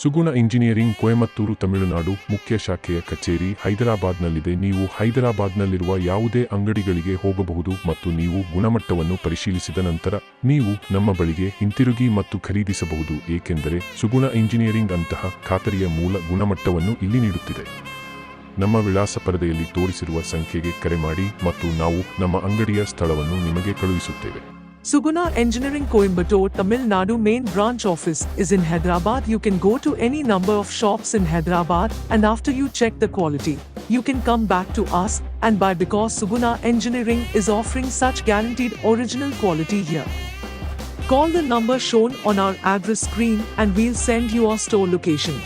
ಸುಗುಣ engineering Coimbatore Tamil Nadu ಮುಖ್ಯ ಶಾಖೆಯ ಕಚೇರಿ ಹೈದರಾಬಾದ್ನಲ್ಲಿದೆ. ನೀವು ಹೈದರಾಬಾದ್ನಲ್ಲಿರುವ ಯಾವುದೇ ಅಂಗಡಿಗಳಿಗೆ ಹೋಗಬಹುದು ಮತ್ತು ನೀವು ಗುಣಮಟ್ಟವನ್ನು ಪರಿಶೀಲಿಸಿದ ನಂತರ ನೀವು ನಮ್ಮ ಬಳಿಗೆ ಹಿಂತಿರುಗಿ ಮತ್ತು ಖರೀದಿಸಬಹುದು, ಏಕೆಂದರೆ ಸುಗುಣ ಇಂಜಿನಿಯರಿಂಗ್ ಅಂತಹ ಖಾತರಿಯ ಮೂಲ ಗುಣಮಟ್ಟವನ್ನು ಇಲ್ಲಿ ನೀಡುತ್ತಿದೆ. ನಮ್ಮ ವಿಳಾಸ ಪರದೆಯಲ್ಲಿ ತೋರಿಸಿರುವ ಸಂಖ್ಯೆಗೆ ಕರೆ ಮಾಡಿ ಮತ್ತು ನಾವು ನಮ್ಮ ಅಂಗಡಿಯ ಸ್ಥಳವನ್ನು ನಿಮಗೆ ಕಳುಹಿಸುತ್ತೇವೆ. Suguna Engineering Coimbatore, Tamil Nadu main branch office is in Hyderabad. You can go to any number of shops in Hyderabad and after you check the quality, you can come back to us and buy because Suguna Engineering is offering such guaranteed original quality here. Call the number shown on our address screen and we'll send you our store location.